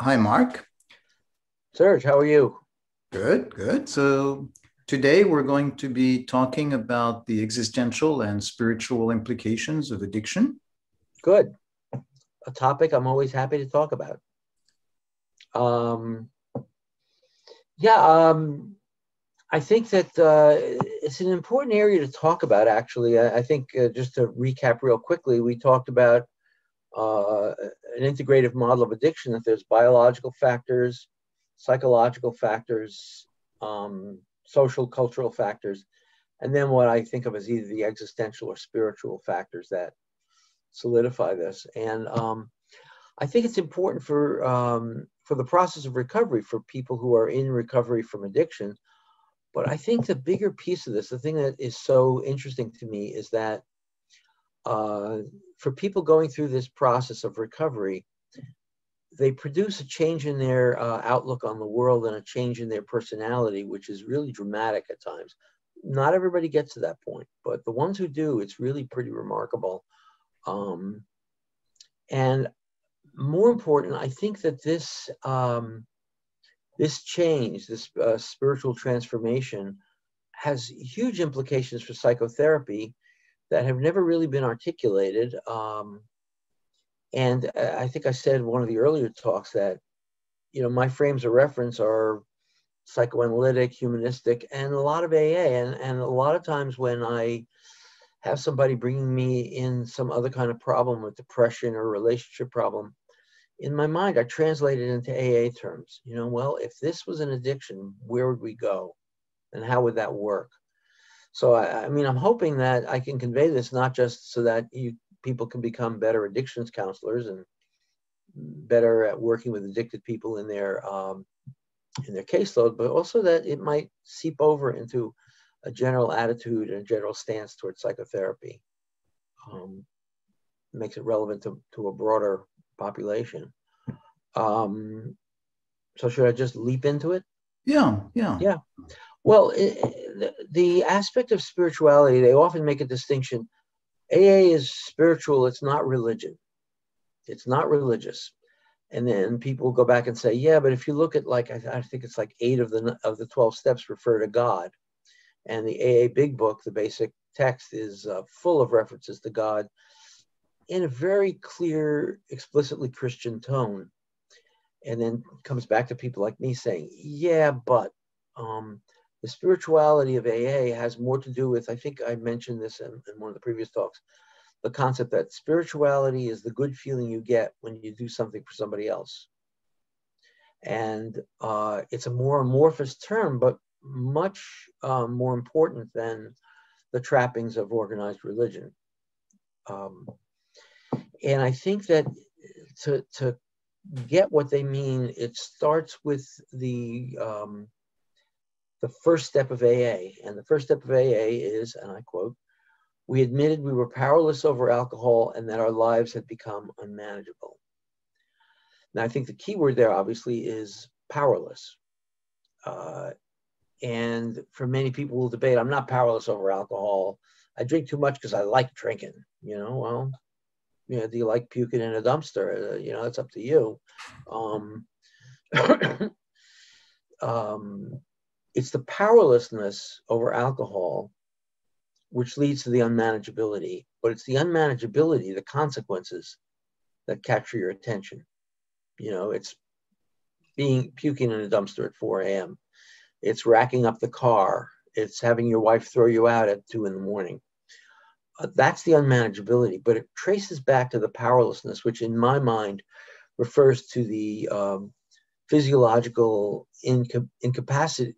Hi, Mark. Serge, how are you? Good, good. So today we're going to be talking about the existential and spiritual implications of addiction. Good. A topic I'm always happy to talk about. Um, yeah, I think that it's an important area to talk about, actually. I think just to recap real quickly, we talked about uh, an integrative model of addiction, that there's biological factors, psychological factors, social, cultural factors, and then what I think of as either the existential or spiritual factors that solidify this. And I think it's important for the process of recovery for people who are in recovery from addiction. But I think the bigger piece of this, the thing that is so interesting to me, is that uh, for people going through this process of recovery, they produce a change in their outlook on the world and a change in their personality, which is really dramatic at times. Not everybody gets to that point, but the ones who do, it's really pretty remarkable. Um, and more important, I think that this change, this spiritual transformation, has huge implications for psychotherapy that have never really been articulated. And I think I said in one of the earlier talks that my frames of reference are psychoanalytic, humanistic, and a lot of AA. And a lot of times when I have somebody bringing me in some other kind of problem with depression or relationship problem, in my mind, I translate it into AA terms. Well, if this was an addiction, where would we go? And how would that work? So, I mean, I'm hoping that I can convey this not just so that people can become better addictions counselors and better at working with addicted people in their caseload, but also that it might seep over into a general attitude and a general stance towards psychotherapy. Um, Makes it relevant to a broader population. Um, so should I just leap into it? Yeah, yeah. Yeah. Well, the aspect of spirituality, they often make a distinction. AA is spiritual, it's not religion. It's not religious. And then people go back and say, yeah, but if you look at I think it's like 8 of the 12 steps refer to God. And the AA Big Book, the basic text, is full of references to God in a very clear, explicitly Christian tone. And then comes back to people like me saying, yeah, but the spirituality of AA has more to do with, I think I mentioned this in one of the previous talks, the concept that spirituality is the good feeling you get when you do something for somebody else. And it's a more amorphous term, but much more important than the trappings of organized religion. Um, and I think that to get what they mean, it starts with the first step of AA. And the first step of AA is, and I quote, "We admitted we were powerless over alcohol and that our lives had become unmanageable." Now, I think the key word there obviously is powerless. Uh, and for many people will debate, I'm not powerless over alcohol. I drink too much because I like drinking. Well, do you like puking in a dumpster? It's up to you. Um, um, it's the powerlessness over alcohol which leads to the unmanageability. But it's the unmanageability, the consequences that capture your attention. It's puking in a dumpster at 4 a.m. It's racking up the car. It's having your wife throw you out at 2 in the morning. That's the unmanageability, but it traces back to the powerlessness, which in my mind refers to the physiological incapacity,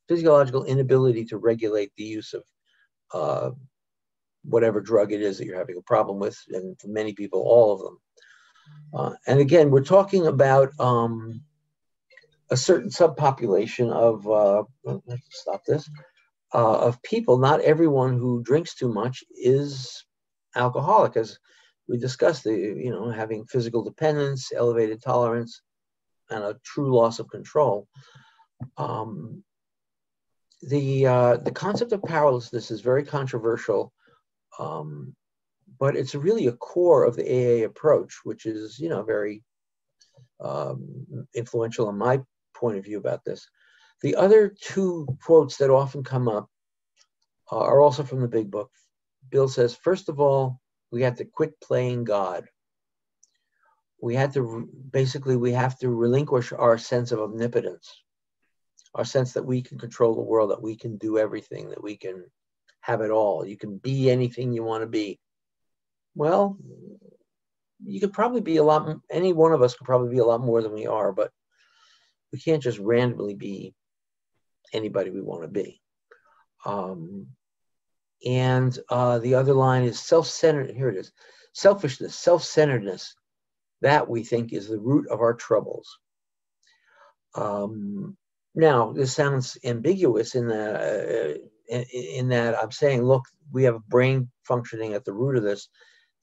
physiological inability to regulate the use of whatever drug it is that you're having a problem with, and for many people, all of them. And again, we're talking about a certain subpopulation of, let's stop this, of people. Not everyone who drinks too much is alcoholic, as we discussed, having physical dependence, elevated tolerance, and a true loss of control. The concept of powerlessness is very controversial, but it's really a core of the AA approach, which is very influential in my point of view about this. The other two quotes that often come up are also from the big book. Bill says, first of all, we have to quit playing God. We have to relinquish our sense of omnipotence, our sense that we can control the world, that we can do everything, that we can have it all. You can be anything you want to be. Well, you could probably be any one of us could probably be a lot more than we are, but we can't just randomly be anybody we want to be. The other line is self-centered. Here it is. Selfishness, self-centeredness. That we think is the root of our troubles. Now, this sounds ambiguous in that I'm saying, look, we have a brain functioning at the root of this.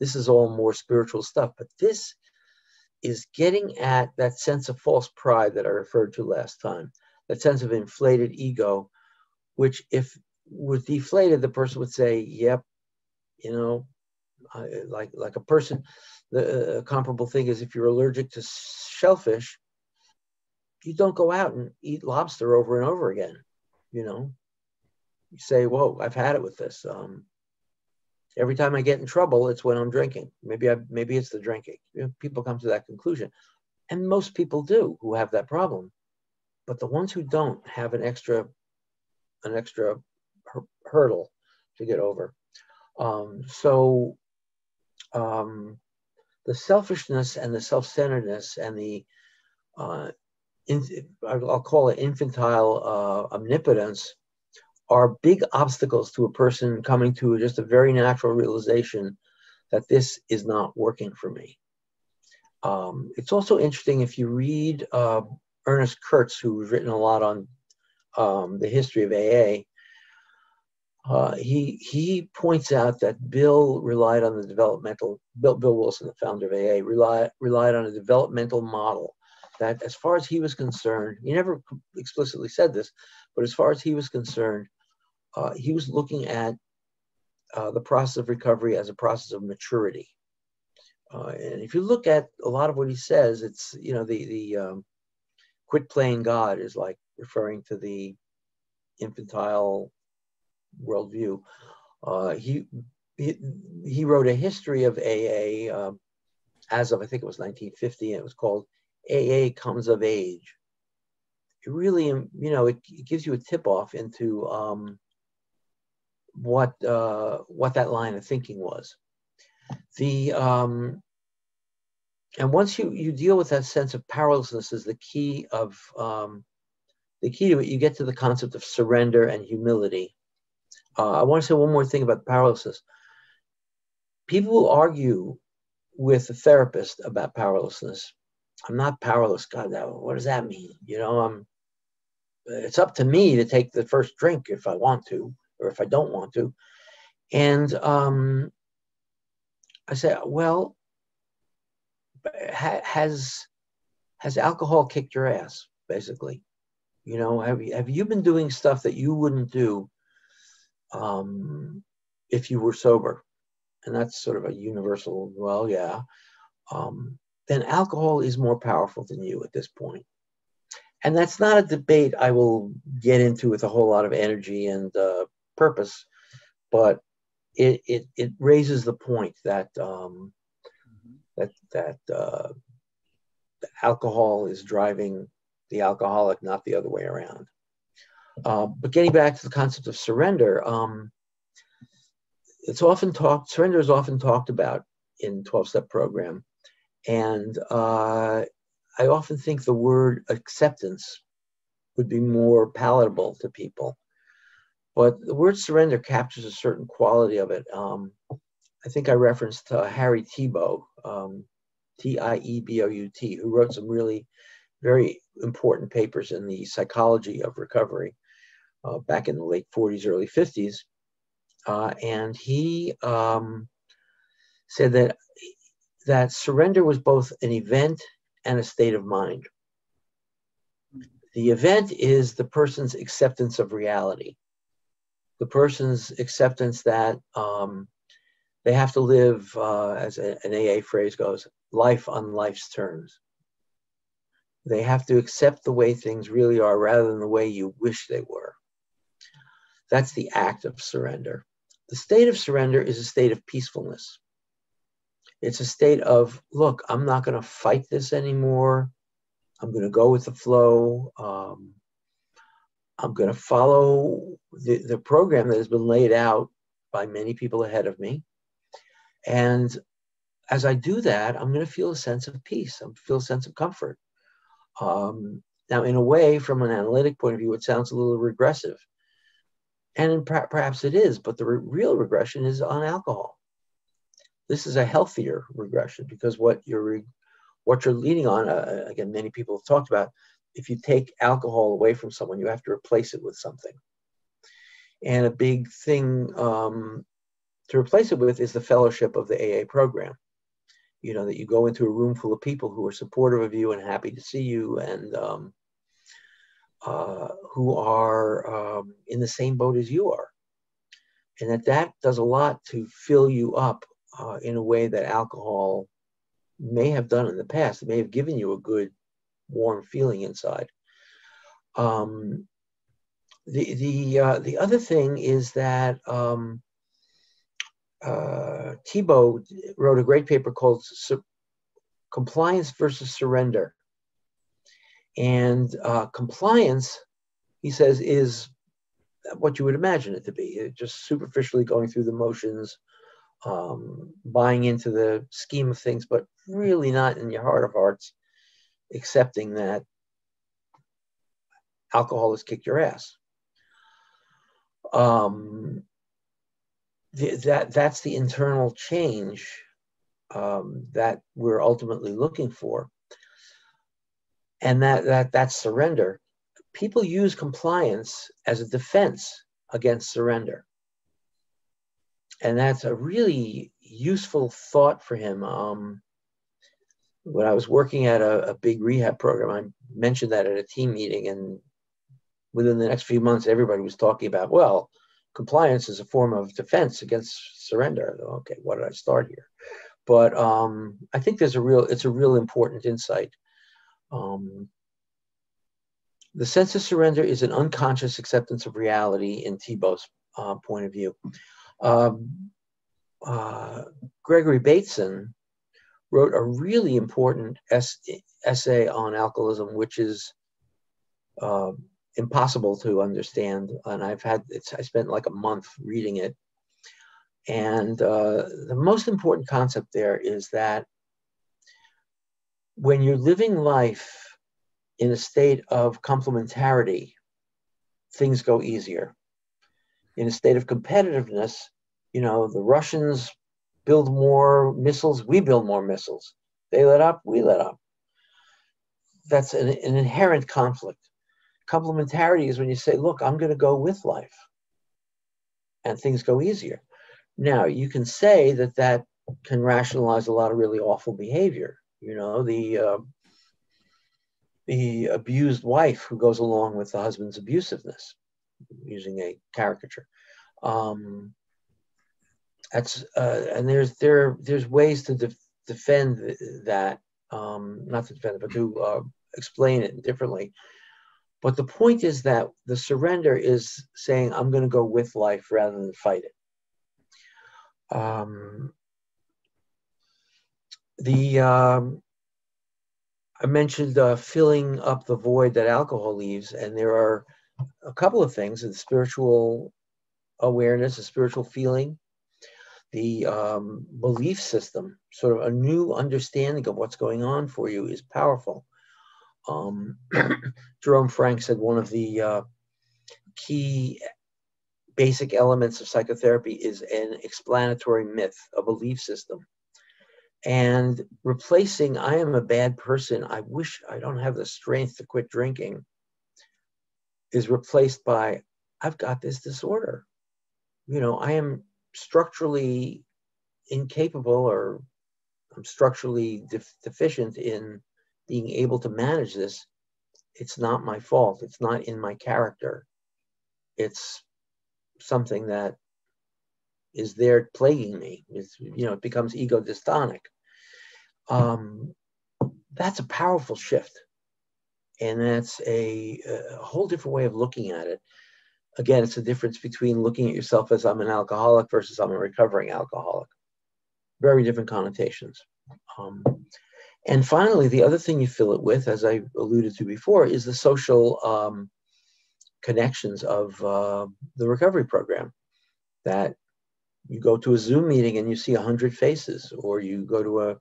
This is all more spiritual stuff, but this is getting at that sense of false pride that I referred to last time, that sense of inflated ego, which if was deflated, the person would say, yep, like a person, the comparable thing is if you're allergic to shellfish, you don't go out and eat lobster over and over again. You say, whoa, I've had it with this. Every time I get in trouble, it's when I'm drinking. Maybe it's the drinking. People come to that conclusion. And most people do who have that problem. But the ones who don't have an extra hurdle to get over. The selfishness and the self-centeredness and the I'll call it infantile omnipotence are big obstacles to a person coming to just a very natural realization that this is not working for me. It's also interesting if you read Ernest Kurtz, who's written a lot on the history of AA. He points out that Bill relied on the Bill Wilson, the founder of AA, relied on a developmental model that, as far as he was concerned, he never explicitly said this, but as far as he was concerned, he was looking at the process of recovery as a process of maturity. And if you look at a lot of what he says, it's, the quit playing God is like referring to the infantile worldview. He wrote a history of AA as of, I think it was 1950, and it was called AA Comes of Age. It really, it gives you a tip off into what that line of thinking was. And once you deal with that sense of powerlessness as the key to it, you get to the concept of surrender and humility. I want to say one more thing about powerlessness. People will argue with a therapist about powerlessness. I'm not powerless. God, what does that mean? It's up to me to take the first drink if I want to, or if I don't want to. And I say, well, has alcohol kicked your ass, basically? Have you been doing stuff that you wouldn't do if you were sober? And that's sort of a universal, well, yeah. Then alcohol is more powerful than you at this point. And that's not a debate I will get into with a whole lot of energy and purpose, but it raises the point that alcohol is driving the alcoholic, not the other way around. But getting back to the concept of surrender, surrender is often talked about in 12-step program. And I often think the word acceptance would be more palatable to people. But the word surrender captures a certain quality of it. I think I referenced Harry Tiebout, Tiebout, who wrote some really very important papers in the psychology of recovery back in the late 40s, early 50s. And he said that surrender was both an event and a state of mind. The event is the person's acceptance of reality, the person's acceptance that they have to live, as an AA phrase goes, life on life's terms. They have to accept the way things really are rather than the way you wish they were. That's the act of surrender. The state of surrender is a state of peacefulness. It's a state of, look, I'm not going to fight this anymore. I'm going to go with the flow. I'm going to follow the program that has been laid out by many people ahead of me. And as I do that, I'm going to feel a sense of peace. I feel a sense of comfort. Now, in a way, from an analytic point of view, it sounds a little regressive. And perhaps it is, but the real regression is on alcohol. This is a healthier regression because what you're leaning on, again, many people have talked about, if you take alcohol away from someone, you have to replace it with something. And a big thing to replace it with is the fellowship of the AA program. You know, that you go into a room full of people who are supportive of you and happy to see you and who are in the same boat as you are. And that does a lot to fill you up in a way that alcohol may have done in the past. It may have given you a good, warm feeling inside. The other thing is that Thibault wrote a great paper called Compliance versus Surrender. And compliance, he says, is what you would imagine it to be. It's just superficially going through the motions, buying into the scheme of things, but really not in your heart of hearts accepting that alcohol has kicked your ass. That's the internal change that we're ultimately looking for. And that's surrender. People use compliance as a defense against surrender. And that's a really useful thought for him. When I was working at a big rehab program, I mentioned that at a team meeting, and within the next few months, everybody was talking about, well, compliance is a form of defense against surrender. Okay, what did I start here? But I think it's a real important insight. The sense of surrender is an unconscious acceptance of reality in Thibault's point of view. Gregory Bateson wrote a really important essay on alcoholism, which is impossible to understand. And I spent like a month reading it. And the most important concept there is that when you're living life in a state of complementarity, things go easier. In a state of competitiveness, you know, the Russians build more missiles, we build more missiles. They let up, we let up. That's an inherent conflict. Complementarity is when you say, look, I'm going to go with life, and things go easier. Now, you can say that can rationalize a lot of really awful behavior. You know, the abused wife who goes along with the husband's abusiveness, using a caricature. And there's ways to defend that, not to defend it, but to explain it differently. But the point is that the surrender is saying, I'm going to go with life rather than fight it. I mentioned filling up the void that alcohol leaves, and there are a couple of things: the spiritual awareness, the spiritual feeling, the belief system, sort of a new understanding of what's going on for you is powerful. Jerome Frank said one of the key basic elements of psychotherapy is an explanatory myth, a belief system. And replacing, I am a bad person, I wish I don't have the strength to quit drinking, is replaced by, I've got this disorder. You know, I am structurally incapable, or I'm structurally deficient in being able to manage this. It's not my fault. It's not in my character. It's something that is there plaguing me. It's, you know, it becomes ego dystonic. That's a powerful shift. And that's a whole different way of looking at it. Again, it's a difference between looking at yourself as I'm an alcoholic versus I'm a recovering alcoholic. Very different connotations. And finally, the other thing you fill it with, as I alluded to before, is the social connections of the recovery program. That you go to a Zoom meeting and you see 100 faces, or you go to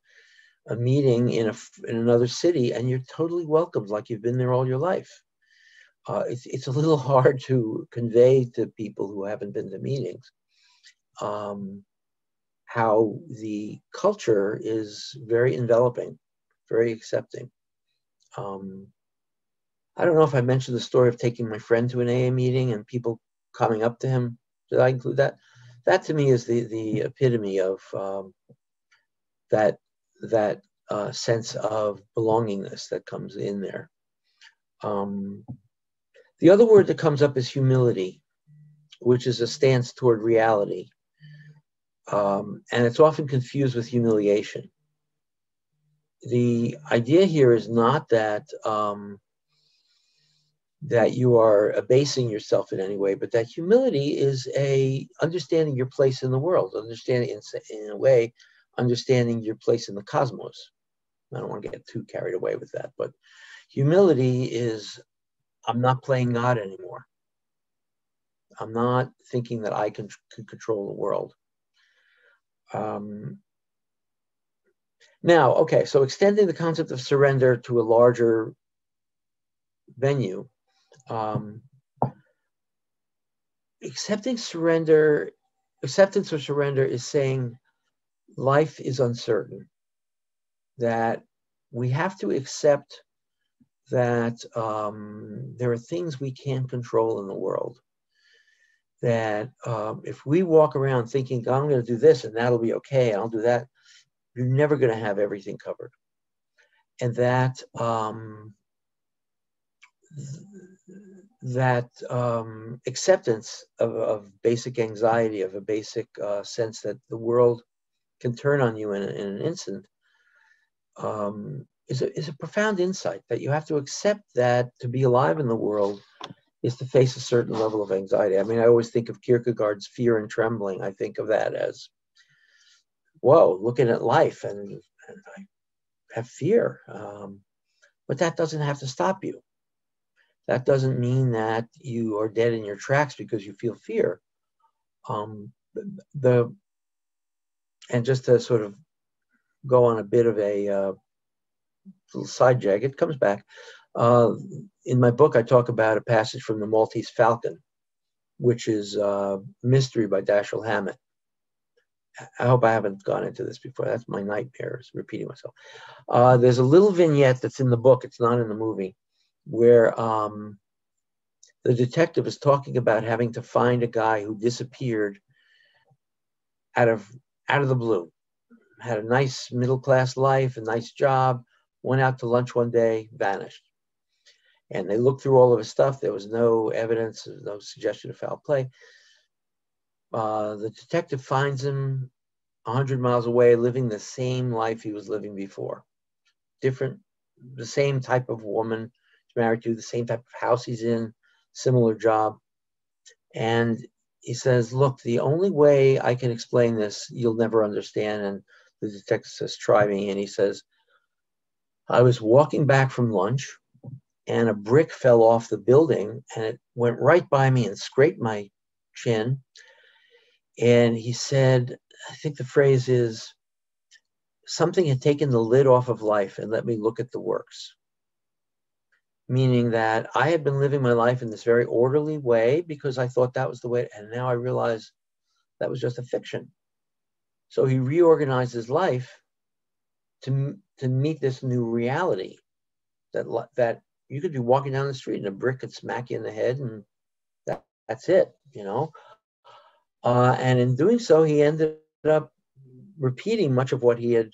a meeting in another city and you're totally welcomed like you've been there all your life. It's a little hard to convey to people who haven't been to meetings how the culture is very enveloping, very accepting. I don't know if I mentioned the story of taking my friend to an AA meeting and people coming up to him. Did I include that? That to me is the epitome of that sense of belongingness that comes in there. The other word that comes up is humility, which is a stance toward reality. And it's often confused with humiliation. The idea here is not that that you are abasing yourself in any way, but that humility is understanding your place in the world, understanding in a way, understanding your place in the cosmos. I don't want to get too carried away with that, but humility is, I'm not playing God anymore. I'm not thinking that I can control the world. Now, okay, so extending the concept of surrender to a larger venue, acceptance or surrender is saying life is uncertain, that we have to accept that there are things we can't control in the world. That if we walk around thinking, I'm going to do this and that'll be okay, and I'll do that, you're never going to have everything covered. And that acceptance of basic anxiety, of a basic sense that the world can turn on you in an instant, is a profound insight, that you have to accept that to be alive in the world is to face a certain level of anxiety. I mean, I always think of Kierkegaard's Fear and Trembling. I think of that as, whoa, looking at life, and I have fear. But that doesn't have to stop you. That doesn't mean that you are dead in your tracks because you feel fear. And just to sort of go on a bit of a little side jag, it comes back. In my book, I talk about a passage from the Maltese Falcon, which is Mystery by Dashiell Hammett. I hope I haven't gone into this before. That's my nightmare, is repeating myself. There's a little vignette that's in the book, it's not in the movie, where the detective is talking about having to find a guy who disappeared out of the blue. Had a nice middle-class life, a nice job, went out to lunch one day, vanished. And they looked through all of his stuff. There was no evidence, no suggestion of foul play. The detective finds him 100 miles away, living the same life he was living before. Different, the same type of woman he's married to, the same type of house he's in, similar job. And he says, look, the only way I can explain this, you'll never understand. And the detective says, try me. And he says, I was walking back from lunch and a brick fell off the building and it went right by me and scraped my chin. And he said, I think the phrase is, something had taken the lid off of life and let me look at the works. Meaning that I had been living my life in this very orderly way because I thought that was the way, and now I realize that was just a fiction. So he reorganized his life to meet this new reality, that you could be walking down the street and a brick could smack you in the head and that's it, you know. And in doing so, he ended up repeating much of what he had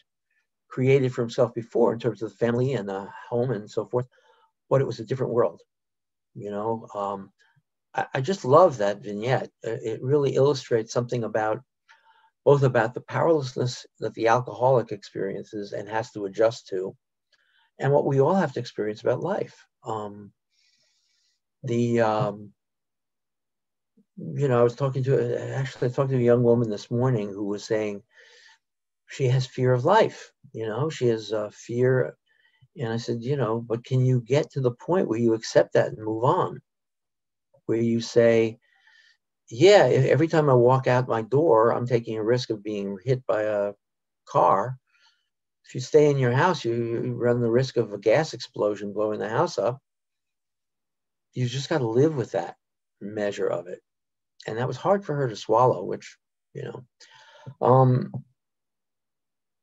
created for himself before in terms of the family and the home and so forth, but it was a different world, you know. I just love that vignette. It really illustrates something about both about the powerlessness that the alcoholic experiences and has to adjust to, and what we all have to experience about life. I was talking to a young woman this morning who was saying she has fear of life. She has fear. And I said, but can you get to the point where you accept that and move on? Where you say, yeah, every time I walk out my door, I'm taking a risk of being hit by a car. If you stay in your house, you run the risk of a gas explosion blowing the house up. You just got to live with that measure of it. And that was hard for her to swallow, which,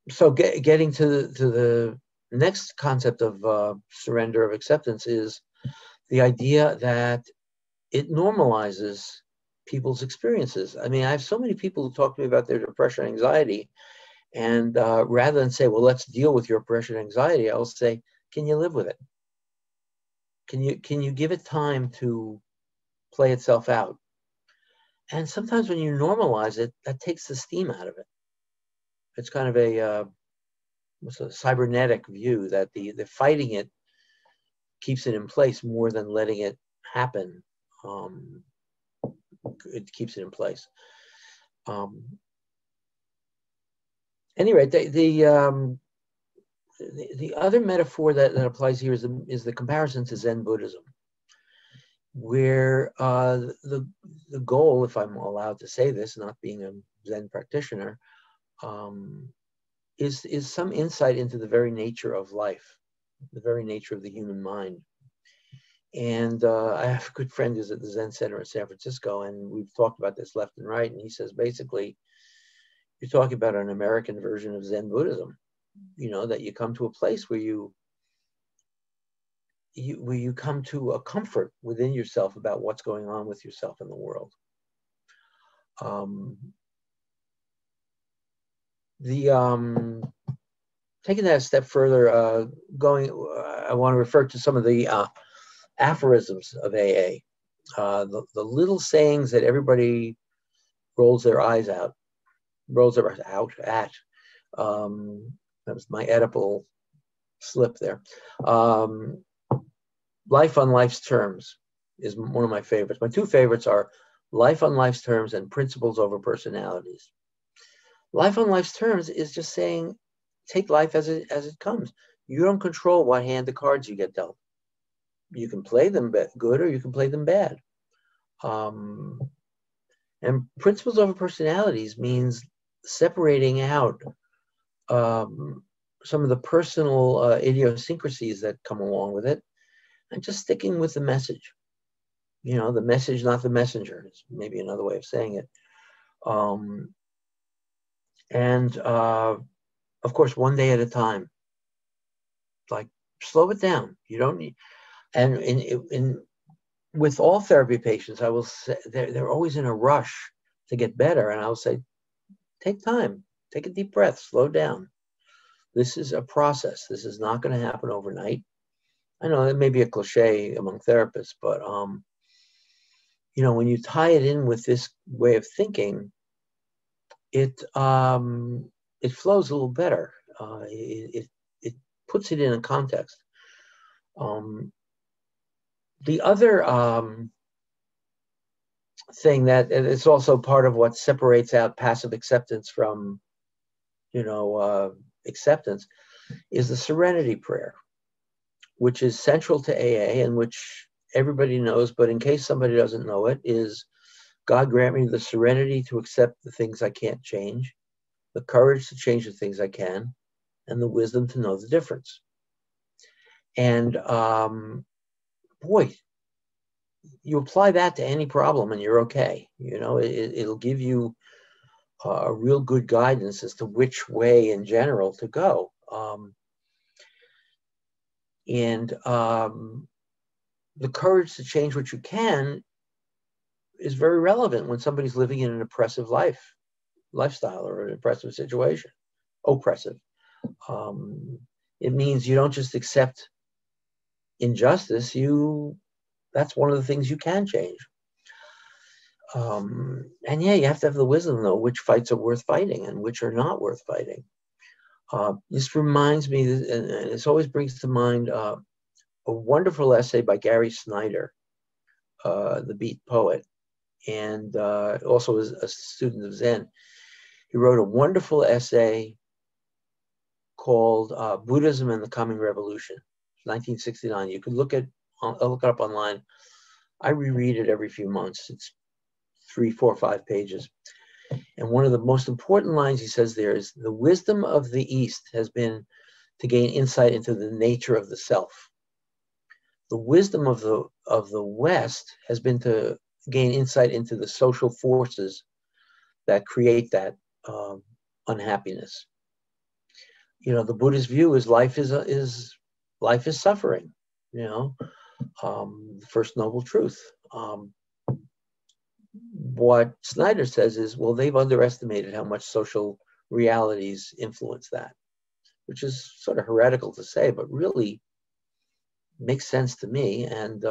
so getting to the next concept of surrender, of acceptance, is the idea that it normalizes people's experiences. I mean, I have so many people who talk to me about their depression and anxiety, and rather than say, well, let's deal with your depression and anxiety, I'll say, can you live with it? Can you give it time to play itself out? And sometimes when you normalize it, that takes the steam out of it. It's kind of a cybernetic view that the fighting it keeps it in place more than letting it happen. It keeps it in place. Anyway, the other metaphor that applies here is the comparison to Zen Buddhism, where the goal, if I'm allowed to say this, not being a Zen practitioner, is some insight into the very nature of life, the very nature of the human mind. And I have a good friend who's at the Zen Center in San Francisco, and we've talked about this left and right. And he says, basically, you're talking about an American version of Zen Buddhism, that you come to a place where you come to a comfort within yourself about what's going on with yourself in the world. Taking that a step further, I want to refer to some of the aphorisms of AA, the little sayings that everybody rolls their eyes at. That was my Oedipal slip there. Life on Life's Terms is one of my favorites. My two favorites are Life on Life's Terms and Principles over Personalities. Life on Life's Terms is just saying, take life as it comes. You don't control what hand of cards you get dealt. You can play them good or you can play them bad. And Principles over Personalities means separating out some of the personal idiosyncrasies that come along with it, and just sticking with the message. The message, not the messenger, is maybe another way of saying it. Of course, one day at a time. Like, slow it down. You don't need. And with all therapy patients, I will say they're always in a rush to get better, and I will say, take time, take a deep breath, slow down. This is a process. This is not going to happen overnight. I know that may be a cliche among therapists, but when you tie it in with this way of thinking, it flows a little better. It puts it in a context. The other thing that is also part of what separates out passive acceptance from, acceptance, is the serenity prayer, which is central to AA and which everybody knows, but in case somebody doesn't know it, is God grant me the serenity to accept the things I can't change, the courage to change the things I can, and the wisdom to know the difference. And boy, you apply that to any problem and you're okay. It'll give you a real good guidance as to which way in general to go. The courage to change what you can is very relevant when somebody's living in an oppressive lifestyle or an oppressive situation. Oppressive. It means you don't just accept injustice. That's one of the things you can change. And yeah, you have to have the wisdom to know which fights are worth fighting and which are not worth fighting. This reminds me, and this always brings to mind a wonderful essay by Gary Snyder, the Beat poet, and also was a student of Zen. He wrote a wonderful essay called Buddhism and the Coming Revolution, 1969. You could look it up online. I reread it every few months. It's 3, 4, 5 pages. And one of the most important lines he says there is, the wisdom of the East has been to gain insight into the nature of the self. The wisdom of the West has been to gain insight into the social forces that create that unhappiness. You know, the Buddhist view is life is suffering. You know, the first noble truth. What Snyder says is, well, they've underestimated how much social realities influence that, which is sort of heretical to say, but really makes sense to me. And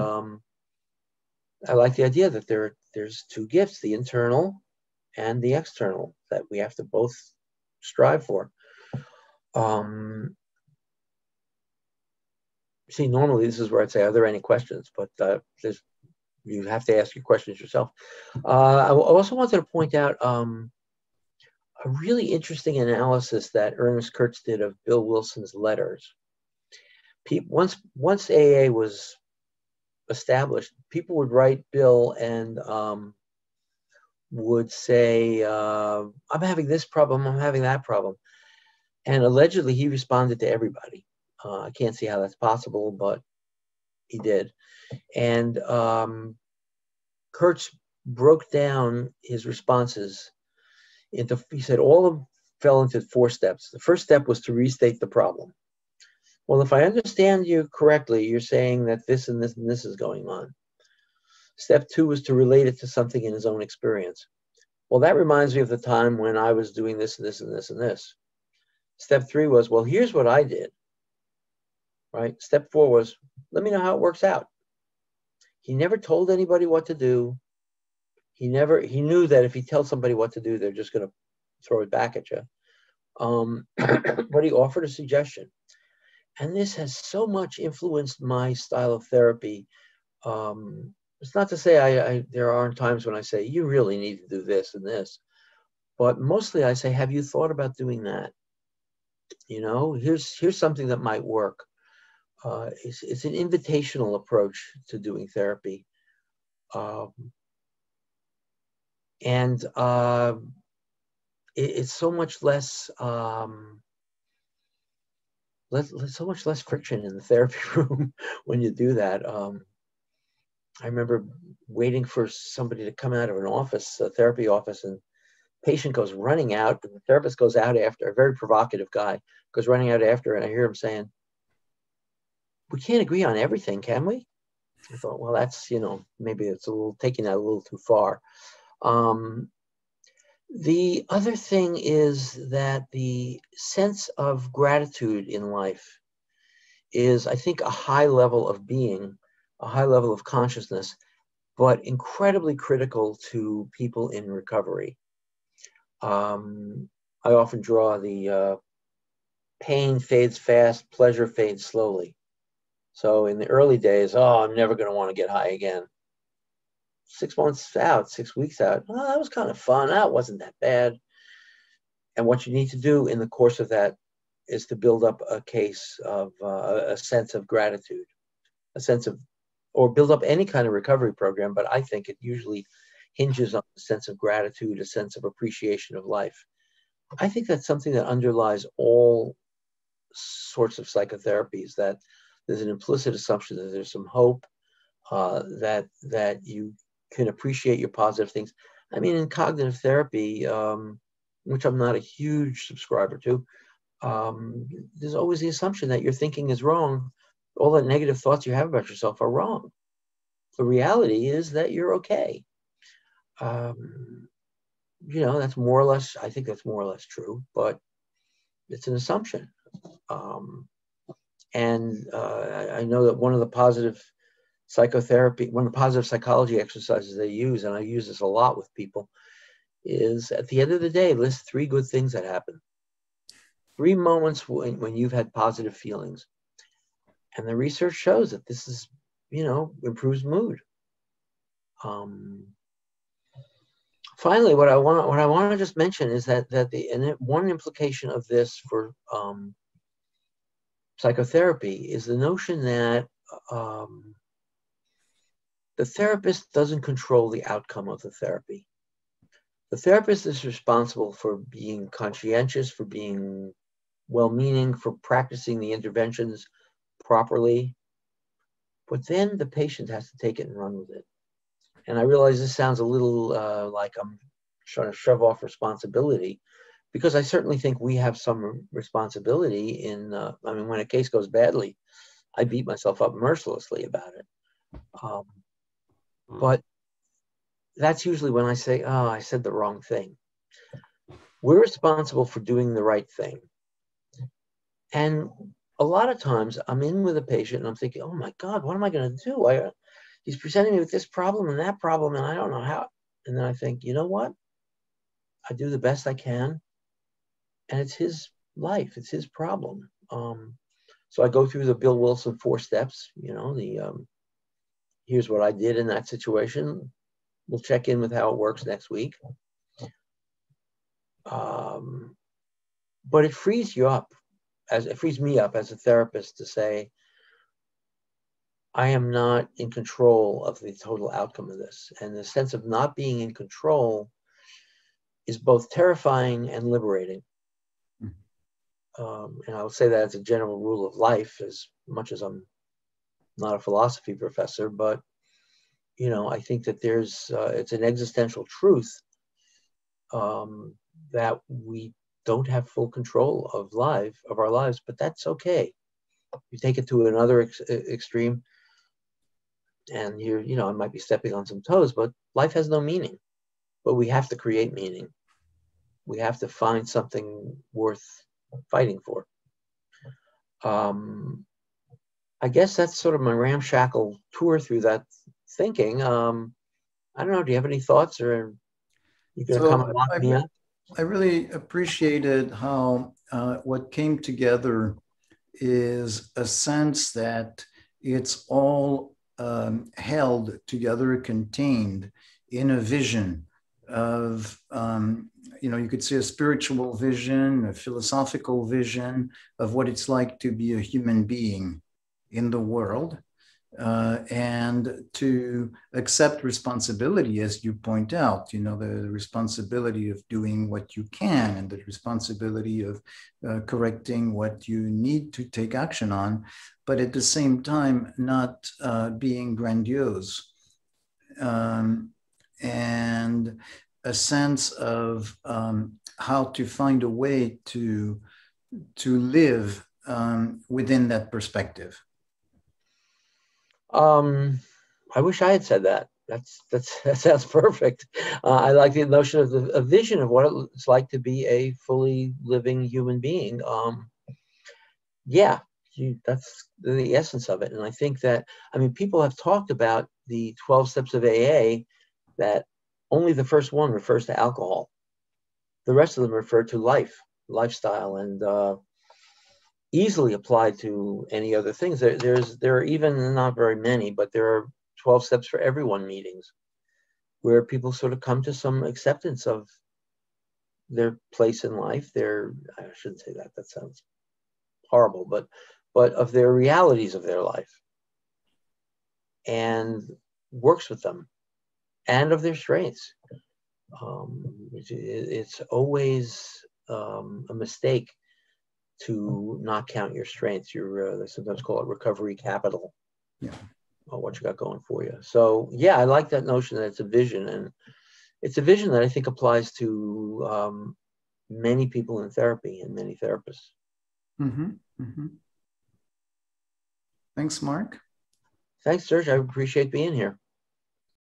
I like the idea that there's two gifts, the internal and the external, that we have to both strive for. See, normally this is where I'd say, are there any questions? But you have to ask your questions yourself. I also wanted to point out a really interesting analysis that Ernest Kurtz did of Bill Wilson's letters. Once AA was established, people would write Bill and would say, I'm having this problem, I'm having that problem. And allegedly he responded to everybody. I can't see how that's possible, but he did. And Kurtz broke down his responses into, he said, all of them fell into 4 steps. The first step was to restate the problem. Well, if I understand you correctly, you're saying that this and this and this is going on. Step 2 was to relate it to something in his own experience. Well, that reminds me of the time when I was doing this and this and this and this. Step 3 was, well, here's what I did. Right? Step 4 was, let me know how it works out. He never told anybody what to do. He knew that if he tells somebody what to do, they're just going to throw it back at you. But he offered a suggestion. And this has so much influenced my style of therapy. It's not to say there aren't times when I say, you really need to do this and this. But mostly I say, have you thought about doing that? You know, here's something that might work. It's an invitational approach to doing therapy. It's so much less so much less friction in the therapy room when you do that. I remember waiting for somebody to come out of an office, a therapy office, and patient goes running out, and the therapist goes out after, a very provocative guy goes running out after, and I hear him saying, we can't agree on everything, can we? I thought, well, that's, you know, maybe it's taking that a little too far. The other thing is that the sense of gratitude in life is, I think, a high level of being, a high level of consciousness, but incredibly critical to people in recovery. I often draw the pain fades fast, pleasure fades slowly. So in the early days, I'm never going to want to get high again. 6 months out, 6 weeks out, that was kind of fun. That wasn't that bad. And what you need to do in the course of that is to build up a case of a sense of gratitude, or build up any kind of recovery program. But I think it usually hinges on a sense of gratitude, a sense of appreciation of life. I think that's something that underlies all sorts of psychotherapies, that there's an implicit assumption that there's some hope, that you can appreciate your positive things. I mean, in cognitive therapy, which I'm not a huge subscriber to, there's always the assumption that your thinking is wrong. All the negative thoughts you have about yourself are wrong. The reality is that you're okay. You know, that's more or less, I think that's more or less true, but it's an assumption. I know that one of the positive psychology exercises they use, and I use this a lot with people, is at the end of the day, list 3 good things that happen. 3 moments when you've had positive feelings. And the research shows that this is, improves mood. Finally, what I want to just mention is that one implication of this for psychotherapy is the notion that the therapist doesn't control the outcome of the therapy. The therapist is responsible for being conscientious, for being well-meaning, for practicing the interventions properly. But then the patient has to take it and run with it. And I realize this sounds a little like I'm trying to shove off responsibility, because I certainly think we have some responsibility in, when a case goes badly, I beat myself up mercilessly about it. But that's usually when I say, oh, I said the wrong thing. We're responsible for doing the right thing. And a lot of times I'm in with a patient and I'm thinking, oh my God, what am I going to do? He's presenting me with this problem and that problem, and I don't know how. And then I think, you know what? I do the best I can. And it's his life. It's his problem. So I go through the Bill Wilson 4 steps, here's what I did in that situation. We'll check in with how it works next week. But it frees you up, it frees me up as a therapist to say, I am not in control of the total outcome of this. And the sense of not being in control is both terrifying and liberating. And I would say that as a general rule of life, as much as I'm not a philosophy professor, but I think that it's an existential truth that we don't have full control of our lives, but that's okay. You take it to another extreme, and I might be stepping on some toes, but life has no meaning. But we have to create meaning. We have to find something worth fighting for. I guess that's sort of my ramshackle tour through that thinking. I don't know. Do you have any thoughts, or you going to come and lock me up? I really appreciated how what came together is a sense that it's all held together, contained in a vision of, you could say a spiritual vision, a philosophical vision of what it's like to be a human being in the world, and to accept responsibility, as you point out, the responsibility of doing what you can, and the responsibility of correcting what you need to take action on, but at the same time, not being grandiose. And a sense of how to find a way to live within that perspective. I wish I had said that. That sounds perfect. I like the notion of a vision of what it's like to be a fully living human being. That's the essence of it. And I think that, people have talked about the 12 steps of AA, that only the first one refers to alcohol. The rest of them refer to lifestyle, and easily applied to any other things. There are even, not very many, but there are 12 steps for everyone meetings, where people sort of come to some acceptance of their place in life. I shouldn't say that. That sounds horrible, but of their realities of their life, and works with them, and of their strengths. It's always a mistake to not count your strengths. They sometimes call it recovery capital. Yeah. What you got going for you. So I like that notion that it's a vision, and it's a vision that I think applies to many people in therapy and many therapists. Mm-hmm. Mm-hmm. Thanks, Mark. Thanks, Serge. I appreciate being here.